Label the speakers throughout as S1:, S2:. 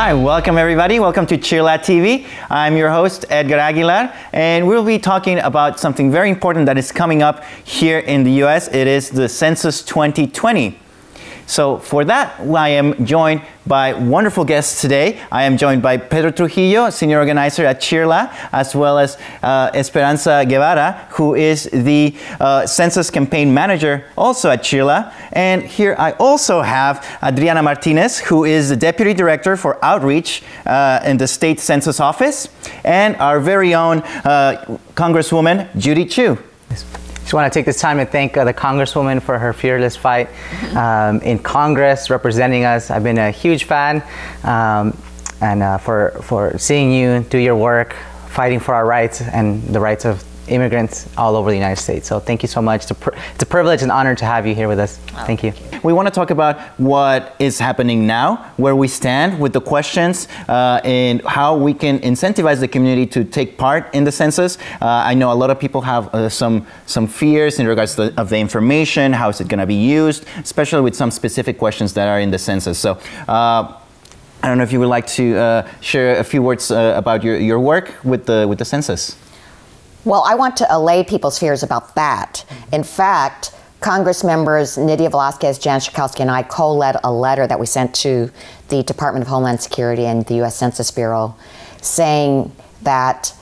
S1: Hi, welcome everybody. Welcome to CHIRLA TV. I'm your host, Edgar Aguilar, and we'll be talking about something very important that is coming up here in the US. It is the Census 2020. So for that, I am joined by wonderful guests today. I am joined by Pedro Trujillo, Senior Organizer at CHIRLA, as well as Esperanza Guevara, who is the Census Campaign Manager also at CHIRLA. And here I also have Adriana Martínez, who is the Deputy Director for Outreach in the State Census Office, and our very own Congresswoman, Judy Chu.
S2: Just want to take this time to thank the Congresswoman for her fearless fight in Congress, representing us. I've been a huge fan, and for seeing you do your work, fighting for our rights and the rights of immigrants all over the United States. So thank you so much. It's a privilege and honor to have you here with us. Thank you.
S1: We want to talk about what is happening now, where we stand with the questions, and how we can incentivize the community to take part in the census. I know a lot of people have some fears in regards to the information, how is it going to be used, especially with some specific questions that are in the census. So I don't know if you would like to share a few words about your work with the census.
S3: Well, I want to allay people's fears about that. In fact, Congress members Nydia Velázquez, Jan Schakowsky, and I co-led a letter that we sent to the Department of Homeland Security and the U.S. Census Bureau saying that,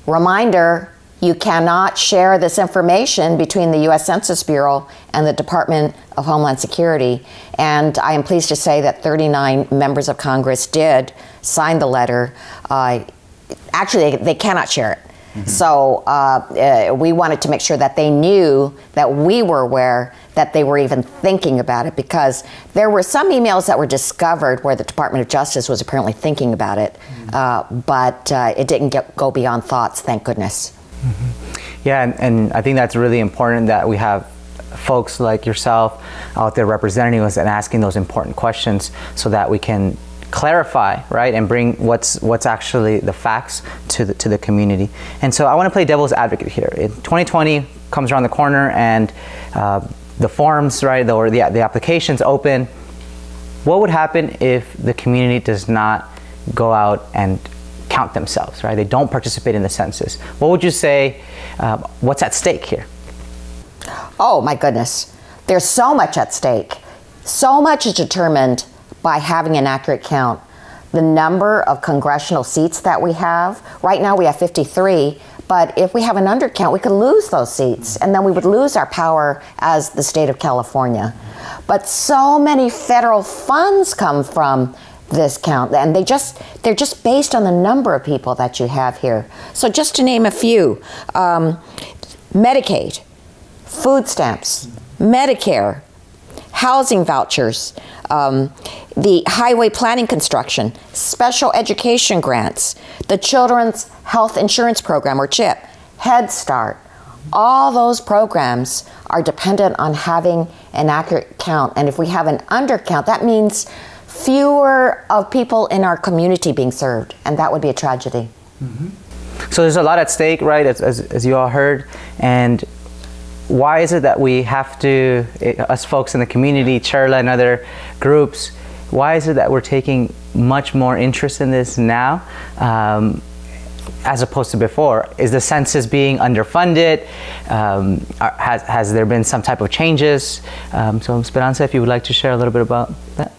S3: reminder, you cannot share this information between the U.S. Census Bureau and the Department of Homeland Security. And I am pleased to say that 39 members of Congress did sign the letter. Actually, they cannot share it. Mm-hmm. So we wanted to make sure that they knew that we were aware that they were even thinking about it, because there were some emails that were discovered where the Department of Justice was apparently thinking about it, but it didn't go beyond thoughts, thank goodness.
S2: Mm-hmm. Yeah, and I think that's really important that we have folks like yourself out there representing us and asking those important questions so that we can clarify, right, and bring what's actually the facts to the community. And so I want to play devil's advocate here. 2020 comes around the corner, and the forms, right, or the applications open. What would happen if the community does not go out and count themselves, right? They don't participate in the census. What would you say? What's at stake here?
S3: Oh my goodness, there's so much at stake. So much is determined by having an accurate count. The number of congressional seats that we have, right now we have 53, but if we have an undercount, we could lose those seats, and then we would lose our power as the state of California. But so many federal funds come from this count, and they're just based on the number of people that you have here. So just to name a few, Medicaid, food stamps, Medicare, housing vouchers, the highway planning construction, special education grants, the Children's Health Insurance Program, or CHIP, Head Start. All those programs are dependent on having an accurate count. And if we have an undercount, that means fewer of people in our community being served, and that would be a tragedy.
S2: Mm-hmm. So there's a lot at stake, right, as you all heard, and why is it that we have to, us folks in the community, CHIRLA and other groups, why is it that we're taking much more interest in this now as opposed to before? Is the census being underfunded? Has there been some type of changes? So Esperanza, if you would like to share a little bit about that.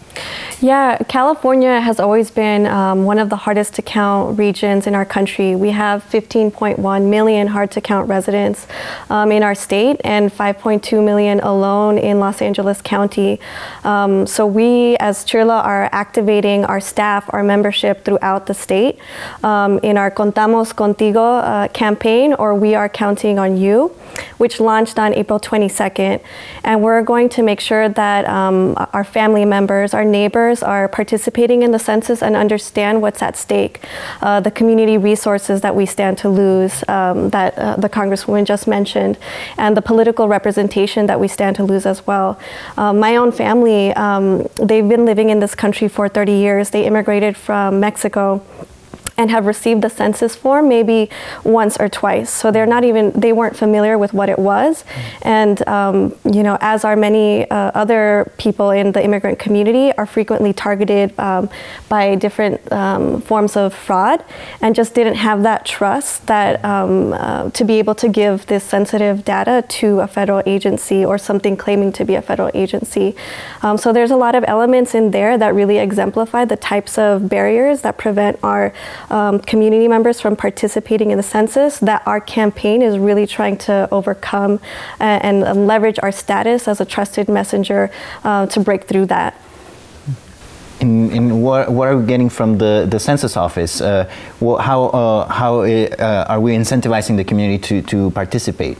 S4: Yeah, California has always been one of the hardest to count regions in our country. We have 15.1 million hard to count residents in our state, and 5.2 million alone in Los Angeles County. So we as CHIRLA are activating our staff, our membership throughout the state in our Contamos, Contigo campaign, or We Are Counting on You, which launched on April 22nd. And we're going to make sure that our family members, our neighbors are participating in the census and understand what's at stake. The community resources that we stand to lose that the Congresswoman just mentioned, and the political representation that we stand to lose as well. My own family, they've been living in this country for 30 years. They immigrated from Mexico. and have received the census form maybe once or twice. So they weren't familiar with what it was. And, you know, as are many other people in the immigrant community, are frequently targeted by different forms of fraud, and just didn't have that trust that to be able to give this sensitive data to a federal agency or something claiming to be a federal agency. So there's a lot of elements in there that really exemplify the types of barriers that prevent our community members from participating in the census, that our campaign is really trying to overcome and leverage our status as a trusted messenger to break through that.
S1: And what are we getting from the census office? How are we incentivizing the community to participate?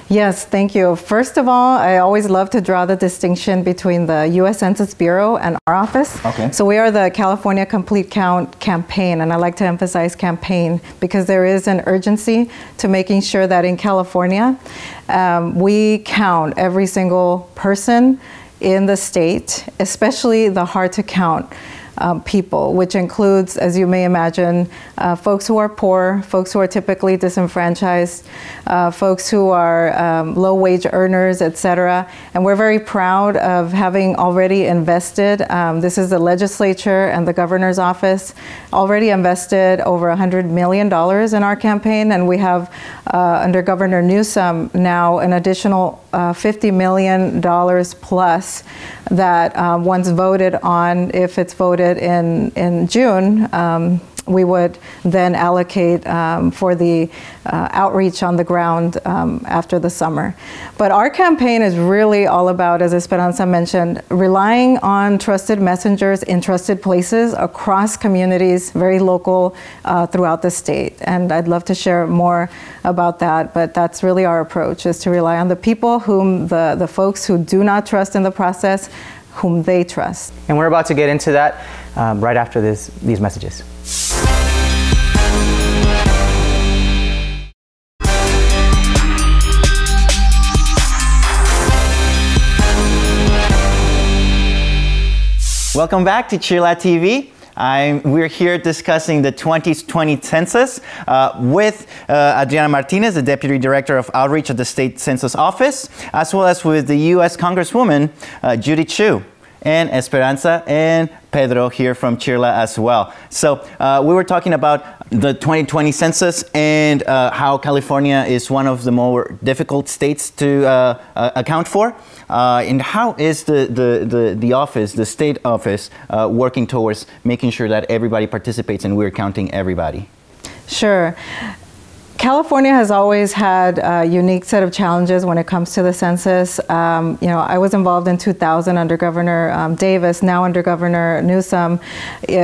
S5: Yes, thank you. First of all, I always love to draw the distinction between the U.S. Census Bureau and our office. Okay. So we are the California Complete Count campaign, and I like to emphasize campaign because there is an urgency to making sure that in California, we count every single person in the state, especially the hard to count people, which includes, as you may imagine, folks who are poor, folks who are typically disenfranchised, folks who are low-wage earners, etc. And we're very proud of having already invested. This is the legislature and the governor's office already invested over $100 million in our campaign, and we have under Governor Newsom now an additional $50 million plus that once voted on, if it's voted in June, we would then allocate for the outreach on the ground after the summer. But our campaign is really all about, as Esperanza mentioned, relying on trusted messengers in trusted places across communities, very local throughout the state. And I'd love to share more about that, but that's really our approach, is to rely on the people whom the folks who do not trust in the process, whom they trust.
S2: And we're about to get into that right after these messages.
S1: Welcome back to CHIRLA TV. We're here discussing the 2020 census with Adriana Martínez, the Deputy Director of Outreach at the State Census Office, as well as with the U.S. Congresswoman, Judy and Esperanza and Pedro here from CHIRLA as well. So we were talking about the 2020 census and how California is one of the more difficult states to account for. And how is the office, the state office, working towards making sure that everybody participates and we're counting everybody?
S5: Sure. California has always had a unique set of challenges when it comes to the census. You know, I was involved in 2000 under Governor Davis, now under Governor Newsom.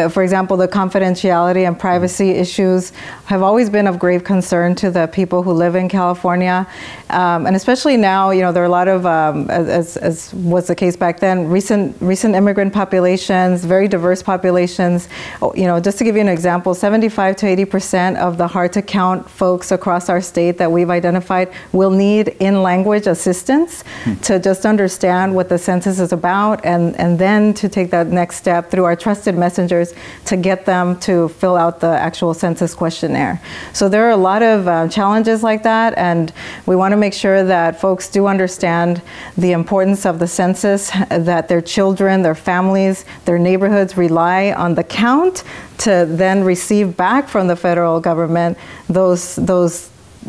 S5: For example, the confidentiality and privacy issues have always been of grave concern to the people who live in California. And especially now, you know, there are a lot of, as was the case back then, recent immigrant populations, very diverse populations. You know, just to give you an example, 75 to 80% of the hard to count folks across our state that we've identified will need in-language assistance to just understand what the census is about, and then to take that next step through our trusted messengers to get them to fill out the actual census questionnaire. So there are a lot of challenges like that, and we want to make sure that folks do understand the importance of the census, that their children, their families, their neighborhoods rely on the count to then receive back from the federal government those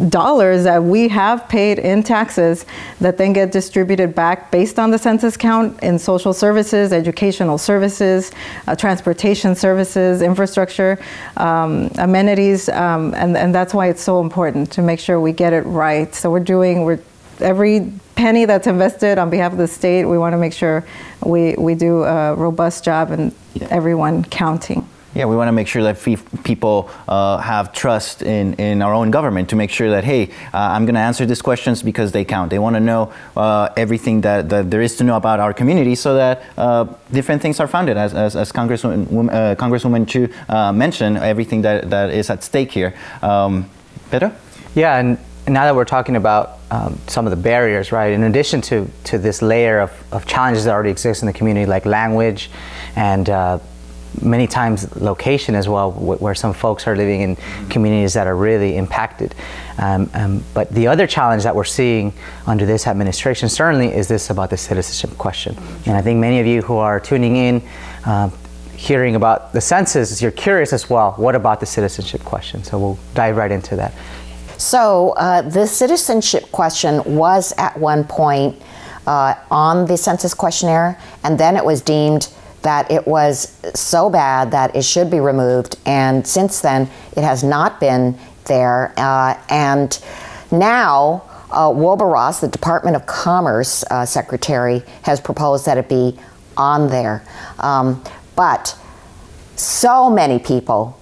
S5: dollars that we have paid in taxes that then get distributed back based on the census count in social services, educational services, transportation services, infrastructure, amenities, and that's why it's so important to make sure we get it right. So every penny that's invested on behalf of the state, we want to make sure we do a robust job and everyone counting.
S1: Yeah, we want to make sure that people have trust in our own government, to make sure that, hey, I'm going to answer these questions because they count. They want to know everything that there is to know about our community, so that different things are founded, as Congresswoman Chu mentioned, everything that is at stake here. Pedro?
S2: Yeah, and now that we're talking about some of the barriers, right, in addition to this layer of challenges that already exist in the community, like language and many times location as well, where some folks are living in communities that are really impacted. But the other challenge that we're seeing under this administration certainly is this about the citizenship question. And I think many of you who are tuning in, hearing about the census, you're curious as well, what about the citizenship question? So we'll dive right into that.
S3: So the citizenship question was at one point on the census questionnaire, and then it was deemed that it was so bad that it should be removed, and since then it has not been there. And now Wilbur Ross, the Department of Commerce Secretary, has proposed that it be on there. But so many people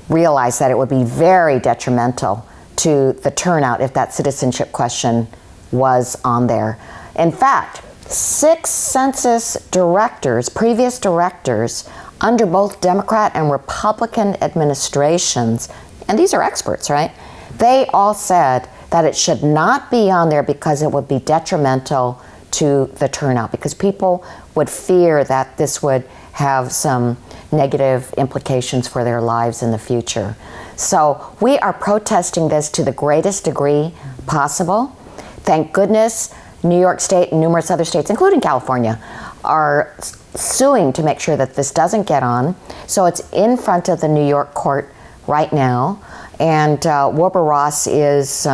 S3: realize that it would be very detrimental to the turnout if that citizenship question was on there. In fact, 6 census directors, previous directors, under both Democrat and Republican administrations, and these are experts, right? They all said that it should not be on there because it would be detrimental to the turnout, because people would fear that this would have some negative implications for their lives in the future. So we are protesting this to the greatest degree possible. Thank goodness New York State and numerous other states, including California, are suing to make sure that this doesn't get on. So it's in front of the New York court right now, and Wilbur Ross is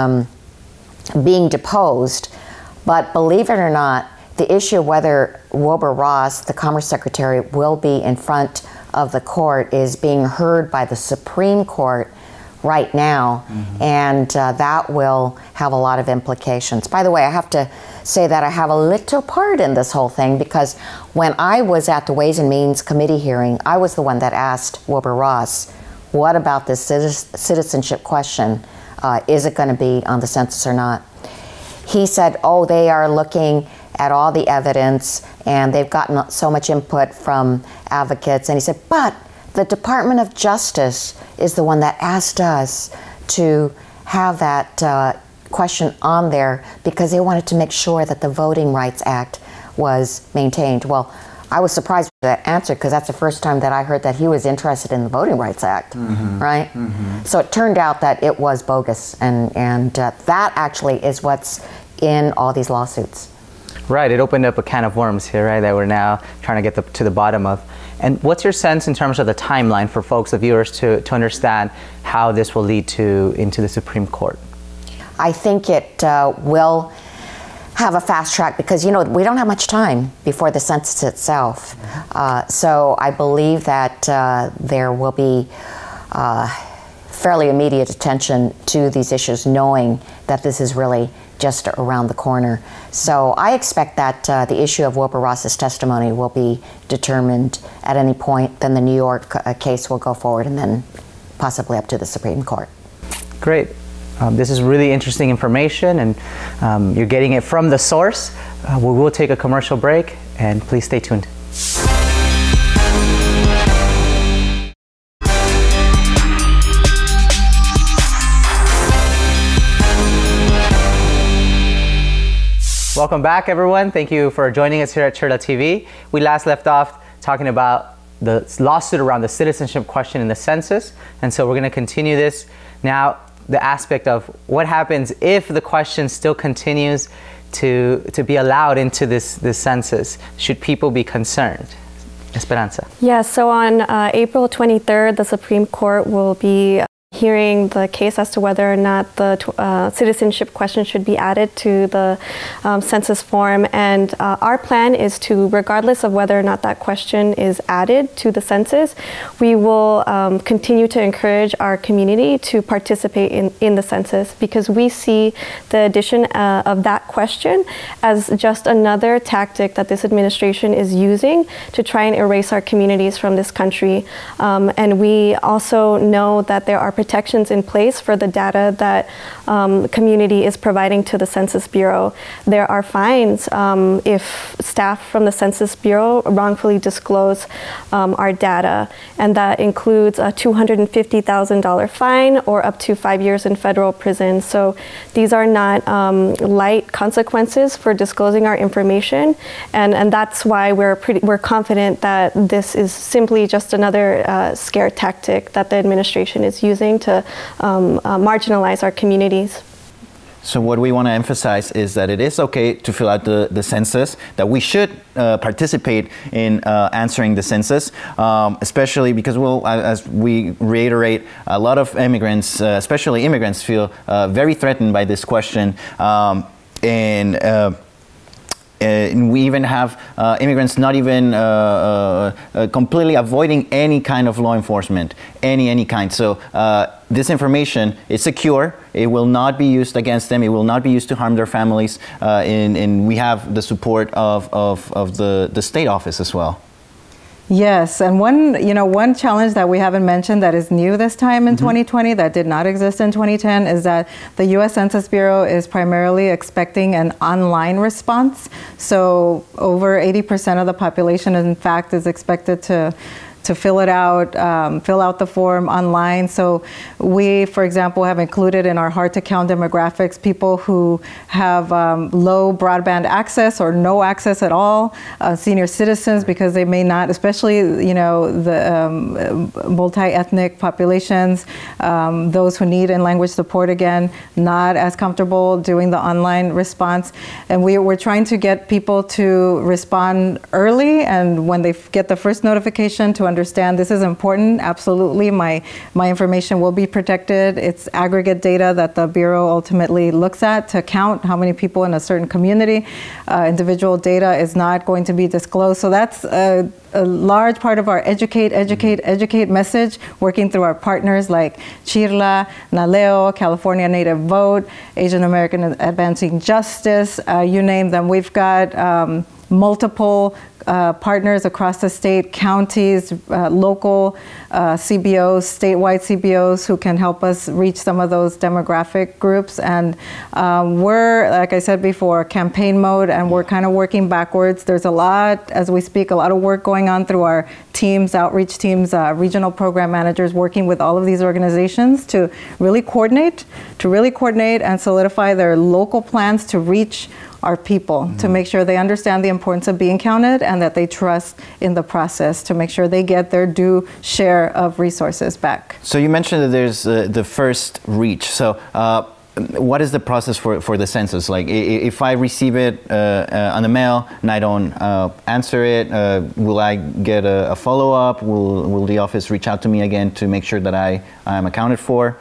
S3: being deposed. But believe it or not, the issue of whether Wilbur Ross, the Commerce Secretary, will be in front of the court is being heard by the Supreme Court right now, and that will have a lot of implications. By the way, I have to say that I have a little part in this whole thing, because when I was at the Ways and Means Committee hearing, I was the one that asked Wilbur Ross, what about this citizenship question? Is it going to be on the census or not? He said, oh, they are looking at all the evidence, and they've gotten so much input from advocates. And he said, but the Department of Justice is the one that asked us to have that question on there because they wanted to make sure that the Voting Rights Act was maintained. Well, I was surprised with that answer, because that's the first time that I heard that he was interested in the Voting Rights Act, right? So it turned out that it was bogus, and that actually is what's in all these lawsuits.
S2: Right, it opened up a can of worms here, right, that we're now trying to get to the bottom of. And what's your sense in terms of the timeline for folks, the viewers, to understand how this will lead into the Supreme Court?
S3: I think it will have a fast track, because, you know, we don't have much time before the census itself. So I believe that there will be fairly immediate attention to these issues, knowing that this is really just around the corner. So I expect that the issue of Wilbur Ross's testimony will be determined at any point. Then the New York case will go forward, and then possibly up to the Supreme Court.
S2: Great. This is really interesting information, and you're getting it from the source. We will take a commercial break, and please stay tuned. Welcome back, everyone. Thank you for joining us here at CHIRLA TV. We last left off talking about the lawsuit around the citizenship question in the census, and so we're going to continue this now. The aspect of what happens if the question still continues to be allowed into this census. Should people be concerned? Esperanza.
S4: Yeah, so on April 23rd, the Supreme Court will be hearing the case as to whether or not the citizenship question should be added to the census form. And our plan is to, regardless of whether or not that question is added to the census, we will continue to encourage our community to participate in the census, because we see the addition of that question as just another tactic that this administration is using to try and erase our communities from this country. And we also know that there are protections in place for the data that community is providing to the Census Bureau. There are fines if staff from the Census Bureau wrongfully disclose our data, and that includes a $250,000 fine or up to 5 years in federal prison. So these are not light consequences for disclosing our information, and that's why we're confident that this is simply just another scare tactic that the administration is using to marginalize our communities.
S1: So what we want to emphasize is that it is okay to fill out the census, that we should participate in answering the census, especially because, well, as we reiterate, a lot of immigrants, especially immigrants, feel very threatened by this question. And we even have immigrants not even completely avoiding any kind of law enforcement, any kind. So this information is secure. It will not be used against them. It will not be used to harm their families. And we have the support of the state office as well.
S5: Yes, and one challenge that we haven't mentioned that is new this time in 2020 that did not exist in 2010 is that the U.S. Census Bureau is primarily expecting an online response. So over 80% of the population, in fact, is expected to fill it out, fill out the form online. So we, for example, have included in our hard-to-count demographics people who have low broadband access or no access at all, senior citizens because they may not, especially the multi-ethnic populations, those who need in-language support, again, not as comfortable doing the online response. And we're trying to get people to respond early, and when they get the first notification, to understand this is important. Absolutely, my information will be protected. It's aggregate data that the Bureau ultimately looks at to count how many people in a certain community. Individual data is not going to be disclosed. So that's a large part of our educate message, working through our partners like CHIRLA, NALEO, California Native Vote, Asian American Advancing Justice, you name them. We've got multiple partners across the state, counties, local CBOs, statewide CBOs who can help us reach some of those demographic groups. And we're, like I said before, campaign mode, and we're kind of working backwards. There's a lot, as we speak, a lot of work going on through our teams, outreach teams, regional program managers working with all of these organizations to really coordinate and solidify their local plans to reach our people, to make sure they understand the importance of being counted and that they trust in the process to make sure they get their due share of resources back.
S1: So you mentioned that there's the first reach. So what is the process for the census? Like, if I receive it on the mail and I don't answer it, will I get a follow-up? Will the office reach out to me again to make sure that I am accounted for?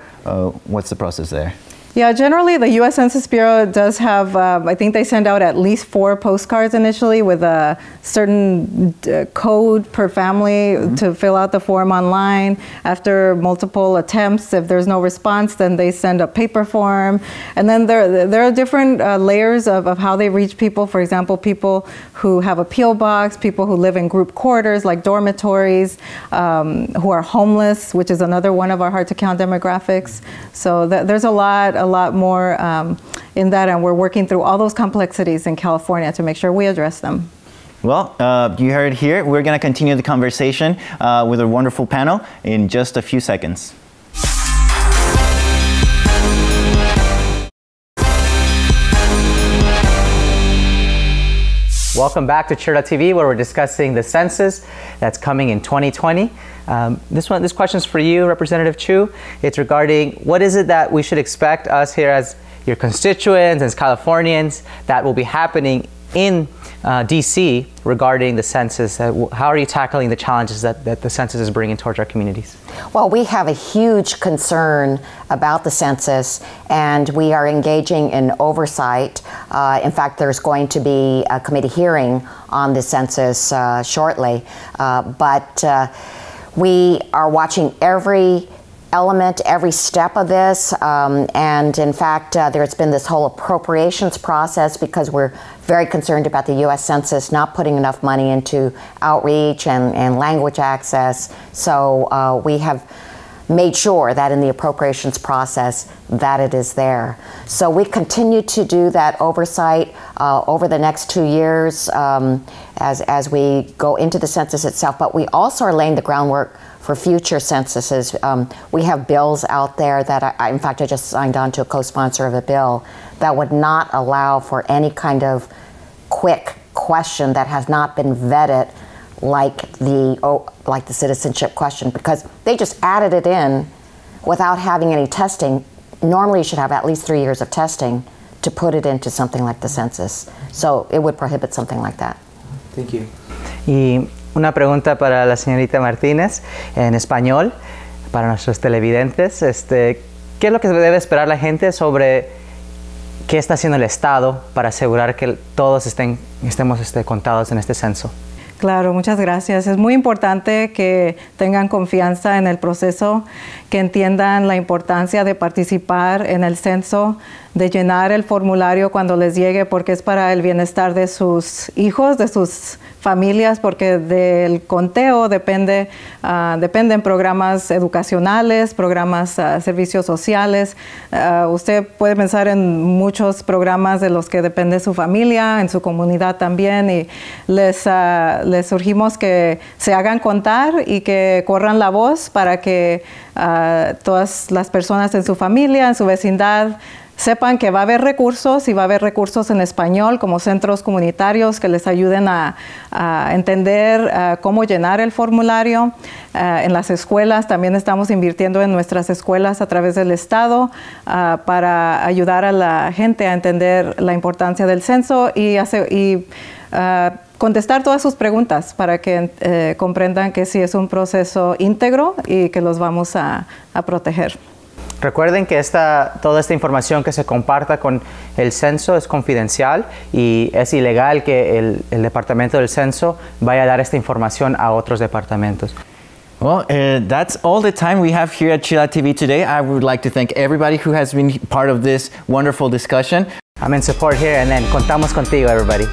S1: What's the process there?
S5: Yeah, generally the U.S. Census Bureau does have, I think they send out at least 4 postcards initially with a certain code per family to fill out the form online. After multiple attempts, if there's no response, then they send a paper form. And then there are different layers of how they reach people. For example, people who have a P.O. box, people who live in group quarters like dormitories, who are homeless, which is another one of our hard-to-count demographics. So there's a lot more in that, and we're working through all those complexities in California to make sure we address them.
S1: Well, you heard it here. We're going to continue the conversation with a wonderful panel in just a few seconds.
S2: Welcome back to CHIRLA TV, where we're discussing the census that's coming in 2020. This question's for you, Representative Chu. It's regarding what is it that we should expect us here as your constituents, as Californians, that will be happening in DC regarding the census. How are you tackling the challenges that the census is bringing towards our communities?
S3: Well, we have a huge concern about the census, and we are engaging in oversight. In fact, there's going to be a committee hearing on the census shortly, but we are watching every element, every step of this, and in fact, there's been this whole appropriations process because we're very concerned about the U.S. Census not putting enough money into outreach and language access. So we have made sure that in the appropriations process that it is there. So we continue to do that oversight over the next 2 years as we go into the census itself, but we also are laying the groundwork for future censuses. We have bills out there that in fact I just signed on to a co-sponsor of a bill that would not allow for any kind of quick question that has not been vetted like the citizenship question, because they just added it in without having any testing. Normally you should have at least 3 years of testing to put it into something like the census. So it would prohibit something like that.
S2: Thank you. Y una pregunta para la señorita Martínez en español, para nuestros televidentes. ¿Qué es lo que debe esperar la gente sobre qué está haciendo el Estado para asegurar que todos estemos contados en este censo?
S5: Claro, muchas gracias. Es muy importante que tengan confianza en el proceso, que entiendan la importancia de participar en el censo, de llenar el formulario cuando les llegue, porque es para el bienestar de sus hijos, de sus familias, porque del conteo dependen programas educacionales, programas, servicios sociales. Usted puede pensar en muchos programas de los que depende su familia, en su comunidad también, y les urgimos que se hagan contar y que corran la voz para que todas las personas en su familia, en su vecindad, sepan que va a haber recursos, y va a haber recursos en español como centros comunitarios que les ayuden a entender cómo llenar el formulario. En las escuelas también estamos invirtiendo en nuestras escuelas a través del Estado para ayudar a la gente a entender la importancia del censo y contestar todas sus preguntas para que comprendan que sí es un proceso íntegro y que los vamos a proteger.
S2: Recuerden que toda esta información que se comparta con el censo es confidencial y es ilegal que el departamento del censo vaya a dar esta información a otros departamentos.
S1: Well, that's all the time we have here at CHIRLA TV today. I would like to thank everybody who has been part of this wonderful discussion.
S2: I'm in support here, and then Contamos Contigo, everybody.